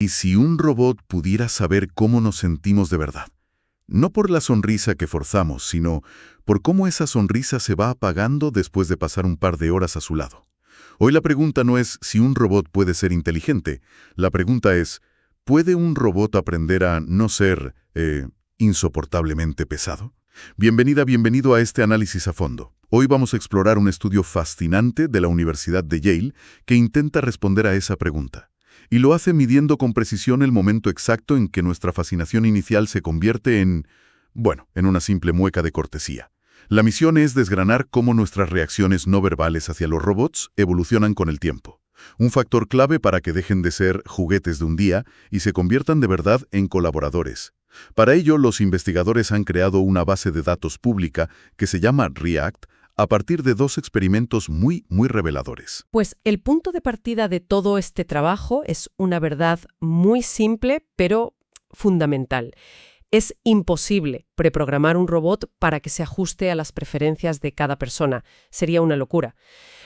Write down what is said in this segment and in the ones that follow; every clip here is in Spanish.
¿Y si un robot pudiera saber cómo nos sentimos de verdad? No por la sonrisa que forzamos, sino por cómo esa sonrisa se va apagando después de pasar un par de horas a su lado. Hoy la pregunta no es si un robot puede ser inteligente. La pregunta es, ¿puede un robot aprender a no ser insoportablemente pesado? Bienvenido a este análisis a fondo. Hoy vamos a explorar un estudio fascinante de la Universidad de Yale que intenta responder a esa pregunta. Y lo hace midiendo con precisión el momento exacto en que nuestra fascinación inicial se convierte en una simple mueca de cortesía. La misión es desgranar cómo nuestras reacciones no verbales hacia los robots evolucionan con el tiempo. Un factor clave para que dejen de ser juguetes de un día y se conviertan de verdad en colaboradores. Para ello, los investigadores han creado una base de datos pública que se llama ReACT, a partir de dos experimentos muy reveladores. Pues el punto de partida de todo este trabajo es una verdad muy simple, pero fundamental. Es imposible preprogramar un robot para que se ajuste a las preferencias de cada persona. Sería una locura.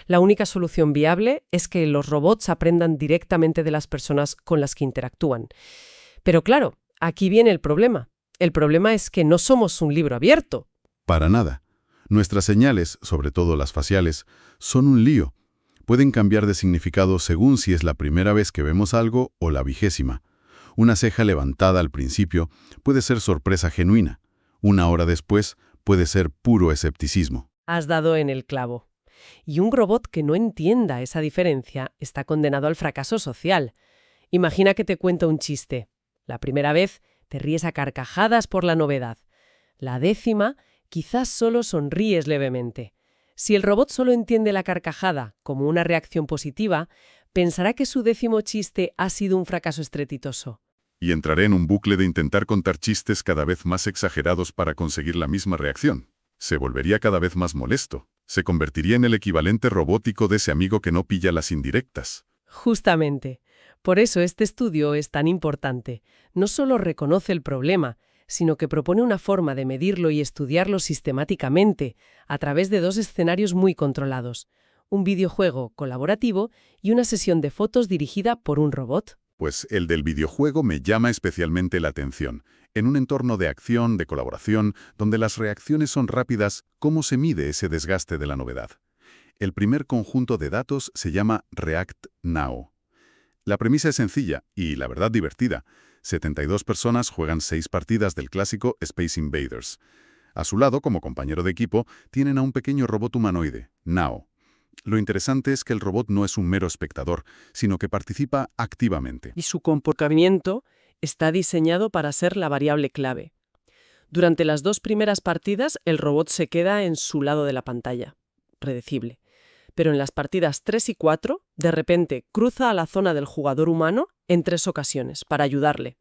La única solución viable es que los robots aprendan directamente de las personas con las que interactúan. Pero claro, aquí viene el problema. El problema es que no somos un libro abierto. Para nada. Nuestras señales, sobre todo las faciales, son un lío. Pueden cambiar de significado según si es la primera vez que vemos algo o la 20ª. Una ceja levantada al principio puede ser sorpresa genuina. Una hora después puede ser puro escepticismo. Has dado en el clavo. Y un robot que no entienda esa diferencia está condenado al fracaso social. Imagina que te cuento un chiste. La primera vez te ríes a carcajadas por la novedad. La 10ª, quizás solo sonríes levemente. Si el robot solo entiende la carcajada como una reacción positiva, pensará que su 10º chiste ha sido un fracaso estrepitoso. Y entraré en un bucle de intentar contar chistes cada vez más exagerados para conseguir la misma reacción. Se volvería cada vez más molesto. Se convertiría en el equivalente robótico de ese amigo que no pilla las indirectas. Justamente. Por eso este estudio es tan importante. No solo reconoce el problema, sino que propone una forma de medirlo y estudiarlo sistemáticamente a través de dos escenarios muy controlados: un videojuego colaborativo y una sesión de fotos dirigida por un robot. Pues el del videojuego me llama especialmente la atención. En un entorno de acción, de colaboración, donde las reacciones son rápidas, ¿cómo se mide ese desgaste de la novedad? El primer conjunto de datos se llama React Now. La premisa es sencilla y, la verdad, divertida. 72 personas juegan 6 partidas del clásico Space Invaders. A su lado, como compañero de equipo, tienen a un pequeño robot humanoide, Now. Lo interesante es que el robot no es un mero espectador, sino que participa activamente. Y su comportamiento está diseñado para ser la variable clave. Durante las 2 primeras partidas, el robot se queda en su lado de la pantalla, predecible. Pero en las partidas 3 y 4, de repente cruza a la zona del jugador humano en 3 ocasiones para ayudarle.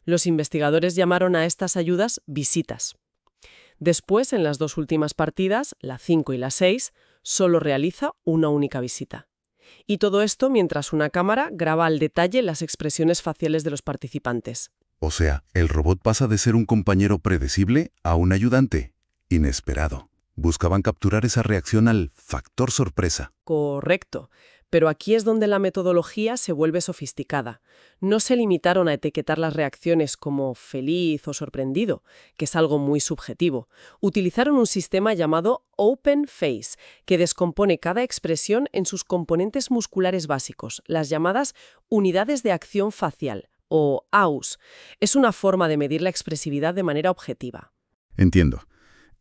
Los investigadores llamaron a estas ayudas visitas. Después, en las 2 últimas partidas, la 5 y la 6, solo realiza una única visita. Y todo esto mientras una cámara graba al detalle las expresiones faciales de los participantes. O sea, el robot pasa de ser un compañero predecible a un ayudante inesperado. Buscaban capturar esa reacción al factor sorpresa. Correcto. Pero aquí es donde la metodología se vuelve sofisticada. No se limitaron a etiquetar las reacciones como feliz o sorprendido, que es algo muy subjetivo. Utilizaron un sistema llamado Open Face, que descompone cada expresión en sus componentes musculares básicos, las llamadas unidades de acción facial, o AUS. Es una forma de medir la expresividad de manera objetiva. Entiendo.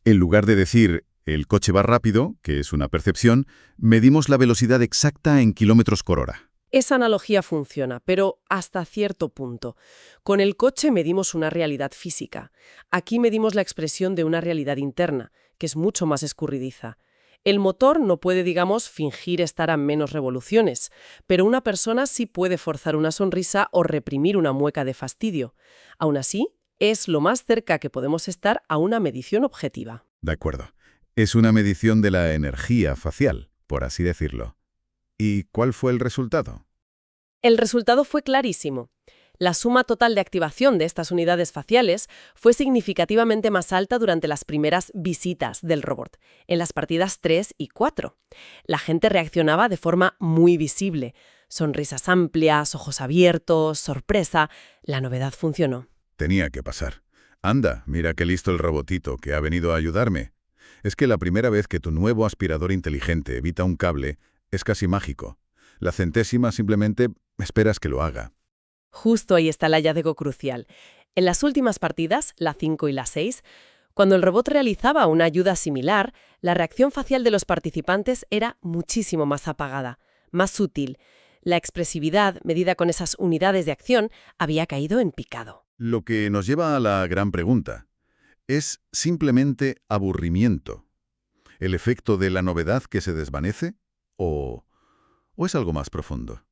En lugar de decir el coche va rápido, que es una percepción, medimos la velocidad exacta en km/h. Esa analogía funciona, pero hasta cierto punto. Con el coche medimos una realidad física. Aquí medimos la expresión de una realidad interna, que es mucho más escurridiza. El motor no puede, fingir estar a menos revoluciones, pero una persona sí puede forzar una sonrisa o reprimir una mueca de fastidio. Aún así, es lo más cerca que podemos estar a una medición objetiva. De acuerdo. Es una medición de la energía facial, por así decirlo. ¿Y cuál fue el resultado? El resultado fue clarísimo. La suma total de activación de estas unidades faciales fue significativamente más alta durante las primeras visitas del robot, en las partidas 3 y 4. La gente reaccionaba de forma muy visible. Sonrisas amplias, ojos abiertos, sorpresa. La novedad funcionó. Tenía que pasar. Anda, mira qué listo el robotito que ha venido a ayudarme. Es que la primera vez que tu nuevo aspirador inteligente evita un cable es casi mágico. La centésima simplemente esperas que lo haga. Justo ahí está el hallazgo crucial. En las últimas partidas, la 5 y la 6, cuando el robot realizaba una ayuda similar, la reacción facial de los participantes era muchísimo más apagada, más sutil. La expresividad, medida con esas unidades de acción, había caído en picado. Lo que nos lleva a la gran pregunta. ¿Es simplemente aburrimiento? ¿El efecto de la novedad que se desvanece? ¿O es algo más profundo?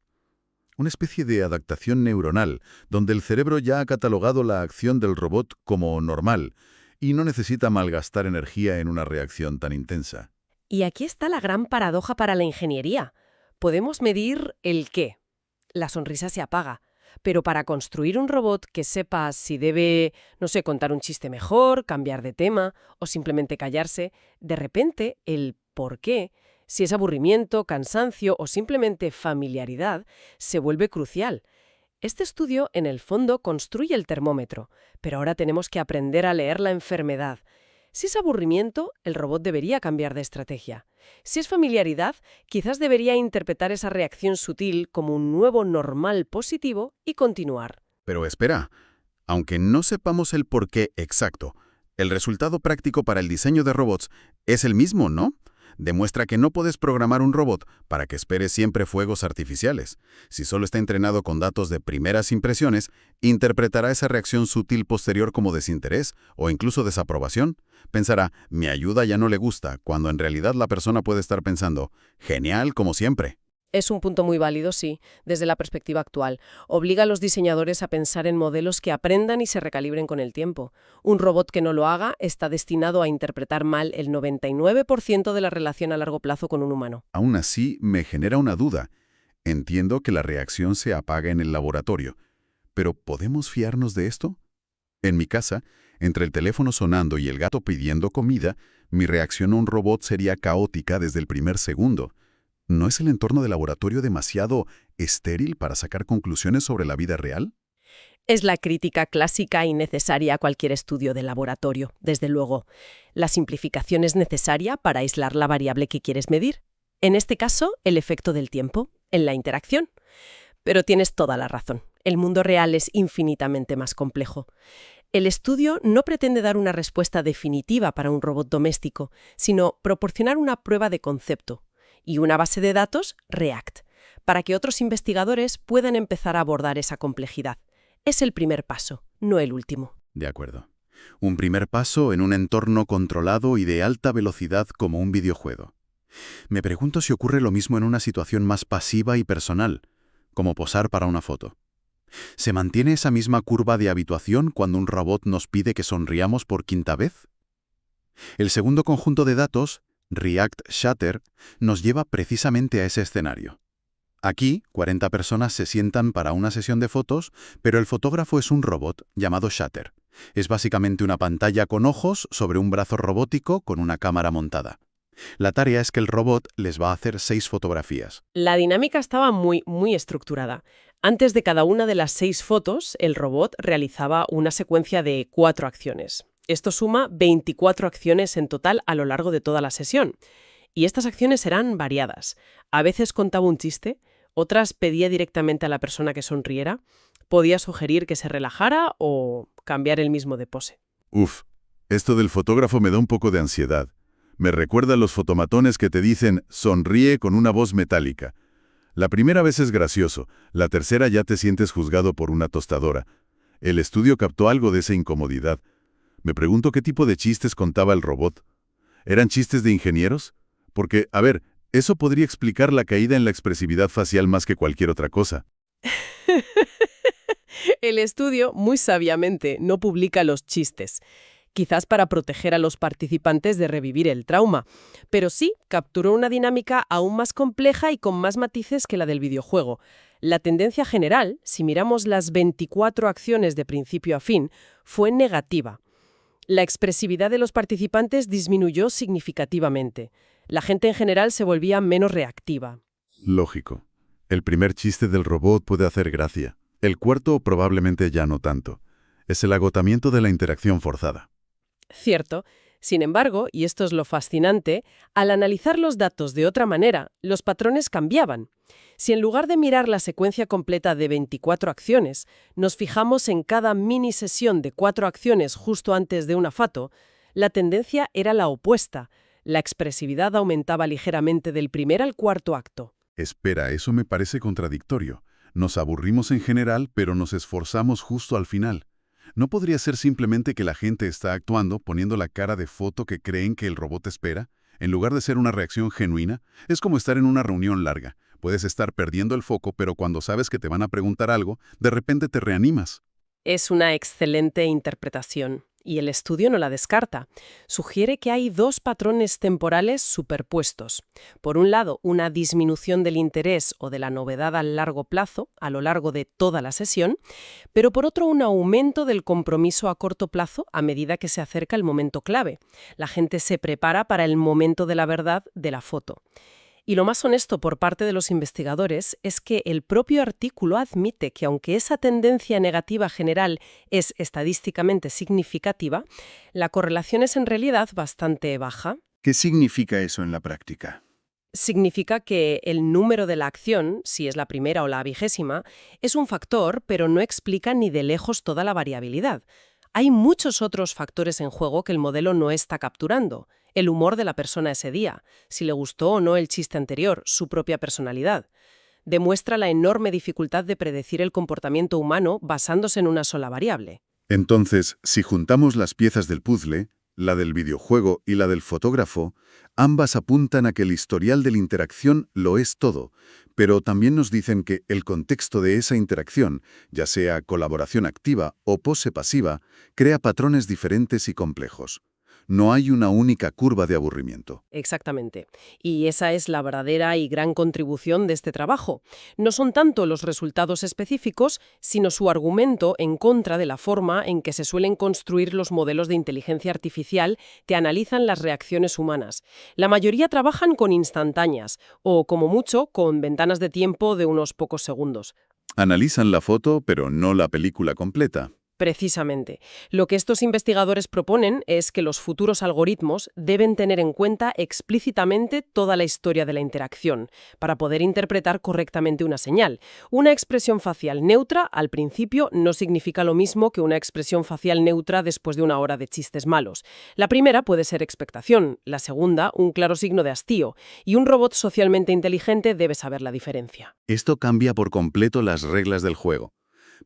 Una especie de adaptación neuronal, donde el cerebro ya ha catalogado la acción del robot como normal y no necesita malgastar energía en una reacción tan intensa. Y aquí está la gran paradoja para la ingeniería. Podemos medir el qué. La sonrisa se apaga. Pero para construir un robot que sepa si debe, no sé, contar un chiste mejor, cambiar de tema o simplemente callarse, de repente el por qué, si es aburrimiento, cansancio o simplemente familiaridad, se vuelve crucial. Este estudio, en el fondo, construye el termómetro, pero ahora tenemos que aprender a leer la enfermedad. Si es aburrimiento, el robot debería cambiar de estrategia. Si es familiaridad, quizás debería interpretar esa reacción sutil como un nuevo normal positivo y continuar. Pero espera, aunque no sepamos el porqué exacto, el resultado práctico para el diseño de robots es el mismo, ¿no? Demuestra que no puedes programar un robot para que espere siempre fuegos artificiales. Si solo está entrenado con datos de primeras impresiones, interpretará esa reacción sutil posterior como desinterés o incluso desaprobación. Pensará, mi ayuda ya no le gusta, cuando en realidad la persona puede estar pensando, genial como siempre. Es un punto muy válido, sí, desde la perspectiva actual. Obliga a los diseñadores a pensar en modelos que aprendan y se recalibren con el tiempo. Un robot que no lo haga está destinado a interpretar mal el 99% de la relación a largo plazo con un humano. Aún así, me genera una duda. Entiendo que la reacción se apaga en el laboratorio, pero ¿podemos fiarnos de esto? En mi casa, entre el teléfono sonando y el gato pidiendo comida, mi reacción a un robot sería caótica desde el primer segundo. ¿No es el entorno de laboratorio demasiado estéril para sacar conclusiones sobre la vida real? Es la crítica clásica y necesaria a cualquier estudio de laboratorio, desde luego. La simplificación es necesaria para aislar la variable que quieres medir. En este caso, el efecto del tiempo, en la interacción. Pero tienes toda la razón. El mundo real es infinitamente más complejo. El estudio no pretende dar una respuesta definitiva para un robot doméstico, sino proporcionar una prueba de concepto y una base de datos, REACT, para que otros investigadores puedan empezar a abordar esa complejidad. Es el primer paso, no el último. De acuerdo. Un primer paso en un entorno controlado y de alta velocidad como un videojuego. Me pregunto si ocurre lo mismo en una situación más pasiva y personal, como posar para una foto. ¿Se mantiene esa misma curva de habituación cuando un robot nos pide que sonriamos por quinta vez? El segundo conjunto de datos, React Shutter, nos lleva precisamente a ese escenario. Aquí, 40 personas se sientan para una sesión de fotos, pero el fotógrafo es un robot llamado Shutter. Es básicamente una pantalla con ojos sobre un brazo robótico con una cámara montada. La tarea es que el robot les va a hacer 6 fotografías. La dinámica estaba muy estructurada. Antes de cada una de las 6 fotos, el robot realizaba una secuencia de 4 acciones. Esto suma 24 acciones en total a lo largo de toda la sesión. Y estas acciones eran variadas. A veces contaba un chiste, otras pedía directamente a la persona que sonriera, podía sugerir que se relajara o cambiar el mismo de pose. Uf, esto del fotógrafo me da un poco de ansiedad. Me recuerda a los fotomatones que te dicen sonríe con una voz metálica. La primera vez es gracioso, la tercera ya te sientes juzgado por una tostadora. El estudio captó algo de esa incomodidad. Me pregunto qué tipo de chistes contaba el robot. ¿Eran chistes de ingenieros? Porque, a ver, eso podría explicar la caída en la expresividad facial más que cualquier otra cosa. El estudio, muy sabiamente, no publica los chistes, quizás para proteger a los participantes de revivir el trauma, pero sí capturó una dinámica aún más compleja y con más matices que la del videojuego. La tendencia general, si miramos las 24 acciones de principio a fin, fue negativa. La expresividad de los participantes disminuyó significativamente. La gente en general se volvía menos reactiva. Lógico. El primer chiste del robot puede hacer gracia. El cuarto probablemente ya no tanto. Es el agotamiento de la interacción forzada. Cierto. Sin embargo, y esto es lo fascinante, al analizar los datos de otra manera, los patrones cambiaban. Si en lugar de mirar la secuencia completa de 24 acciones, nos fijamos en cada mini sesión de 4 acciones justo antes de una foto, la tendencia era la opuesta. La expresividad aumentaba ligeramente del primer al cuarto acto. Espera, eso me parece contradictorio. Nos aburrimos en general, pero nos esforzamos justo al final. ¿No podría ser simplemente que la gente está actuando poniendo la cara de foto que creen que el robot espera? En lugar de ser una reacción genuina, es como estar en una reunión larga. Puedes estar perdiendo el foco, pero cuando sabes que te van a preguntar algo, de repente te reanimas. Es una excelente interpretación, y el estudio no la descarta. Sugiere que hay dos patrones temporales superpuestos. Por un lado, una disminución del interés o de la novedad a largo plazo, a lo largo de toda la sesión, pero por otro, un aumento del compromiso a corto plazo a medida que se acerca el momento clave. La gente se prepara para el momento de la verdad de la foto. Y lo más honesto por parte de los investigadores es que el propio artículo admite que aunque esa tendencia negativa general es estadísticamente significativa, la correlación es en realidad bastante baja. ¿Qué significa eso en la práctica? Significa que el número de la acción, si es la primera o la 20ª, es un factor, pero no explica ni de lejos toda la variabilidad. Hay muchos otros factores en juego que el modelo no está capturando. El humor de la persona ese día, si le gustó o no el chiste anterior, su propia personalidad. Demuestra la enorme dificultad de predecir el comportamiento humano basándose en una sola variable. Entonces, si juntamos las piezas del puzzle, la del videojuego y la del fotógrafo, ambas apuntan a que el historial de la interacción lo es todo, pero también nos dicen que el contexto de esa interacción, ya sea colaboración activa o pose pasiva, crea patrones diferentes y complejos. No hay una única curva de aburrimiento. Exactamente. Y esa es la verdadera y gran contribución de este trabajo. No son tanto los resultados específicos, sino su argumento en contra de la forma en que se suelen construir los modelos de inteligencia artificial que analizan las reacciones humanas. La mayoría trabajan con instantáneas, o como mucho, con ventanas de tiempo de unos pocos segundos. Analizan la foto, pero no la película completa. Precisamente. Lo que estos investigadores proponen es que los futuros algoritmos deben tener en cuenta explícitamente toda la historia de la interacción para poder interpretar correctamente una señal. Una expresión facial neutra al principio no significa lo mismo que una expresión facial neutra después de una hora de chistes malos. La primera puede ser expectación, la segunda un claro signo de hastío, y un robot socialmente inteligente debe saber la diferencia. Esto cambia por completo las reglas del juego.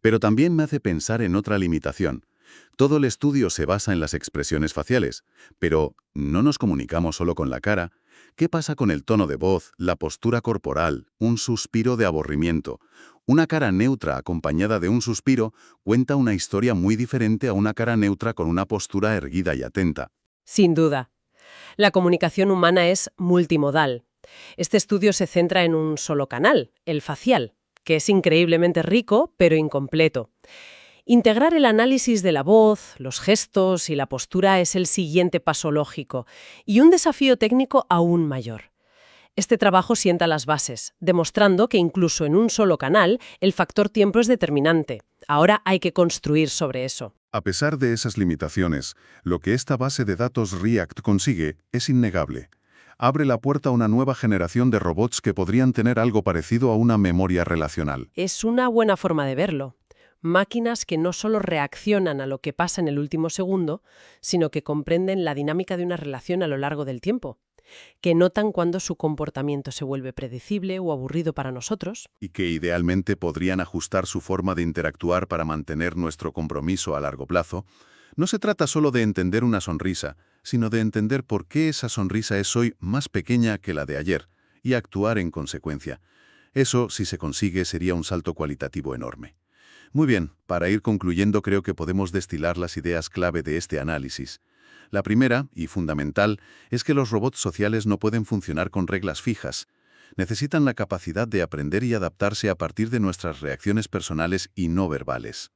Pero también me hace pensar en otra limitación. Todo el estudio se basa en las expresiones faciales, pero no nos comunicamos solo con la cara. ¿Qué pasa con el tono de voz, la postura corporal, un suspiro de aburrimiento? Una cara neutra acompañada de un suspiro cuenta una historia muy diferente a una cara neutra con una postura erguida y atenta. Sin duda. La comunicación humana es multimodal. Este estudio se centra en un solo canal, el facial, que es increíblemente rico, pero incompleto. Integrar el análisis de la voz, los gestos y la postura es el siguiente paso lógico, y un desafío técnico aún mayor. Este trabajo sienta las bases, demostrando que incluso en un solo canal el factor tiempo es determinante. Ahora hay que construir sobre eso. A pesar de esas limitaciones, lo que esta base de datos React consigue es innegable. Abre la puerta a una nueva generación de robots que podrían tener algo parecido a una memoria relacional. Es una buena forma de verlo. Máquinas que no solo reaccionan a lo que pasa en el último segundo, sino que comprenden la dinámica de una relación a lo largo del tiempo, que notan cuando su comportamiento se vuelve predecible o aburrido para nosotros. Y que idealmente podrían ajustar su forma de interactuar para mantener nuestro compromiso a largo plazo. No se trata solo de entender una sonrisa, sino de entender por qué esa sonrisa es hoy más pequeña que la de ayer, y actuar en consecuencia. Eso, si se consigue, sería un salto cualitativo enorme. Muy bien, para ir concluyendo creo que podemos destilar las ideas clave de este análisis. La primera, y fundamental, es que los robots sociales no pueden funcionar con reglas fijas. Necesitan la capacidad de aprender y adaptarse a partir de nuestras reacciones personales y no verbales.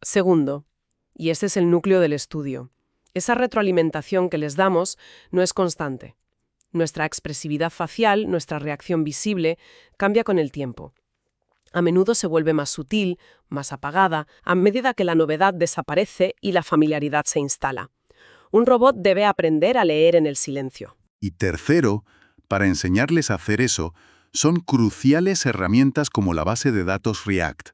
Segundo, y este es el núcleo del estudio, esa retroalimentación que les damos no es constante. Nuestra expresividad facial, nuestra reacción visible, cambia con el tiempo. A menudo se vuelve más sutil, más apagada, a medida que la novedad desaparece y la familiaridad se instala. Un robot debe aprender a leer en el silencio. Y tercero, para enseñarles a hacer eso, son cruciales herramientas como la base de datos React.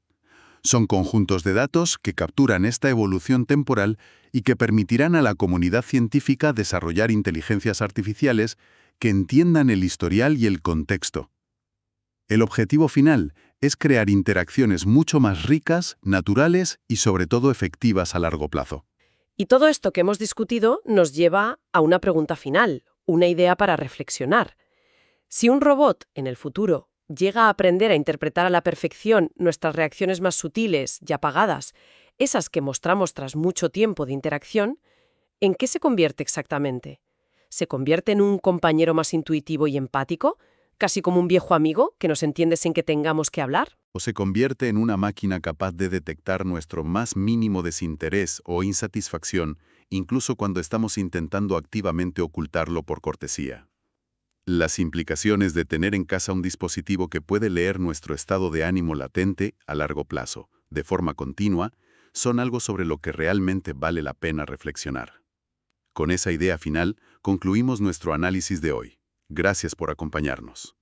Son conjuntos de datos que capturan esta evolución temporal y que permitirán a la comunidad científica desarrollar inteligencias artificiales que entiendan el historial y el contexto. El objetivo final es crear interacciones mucho más ricas, naturales y sobre todo efectivas a largo plazo. Y todo esto que hemos discutido nos lleva a una pregunta final, una idea para reflexionar. Si un robot, en el futuro, llega a aprender a interpretar a la perfección nuestras reacciones más sutiles y apagadas, esas que mostramos tras mucho tiempo de interacción, ¿en qué se convierte exactamente? ¿Se convierte en un compañero más intuitivo y empático, casi como un viejo amigo que nos entiende sin que tengamos que hablar? O se convierte en una máquina capaz de detectar nuestro más mínimo desinterés o insatisfacción, incluso cuando estamos intentando activamente ocultarlo por cortesía. Las implicaciones de tener en casa un dispositivo que puede leer nuestro estado de ánimo latente a largo plazo, de forma continua, son algo sobre lo que realmente vale la pena reflexionar. Con esa idea final, concluimos nuestro análisis de hoy. Gracias por acompañarnos.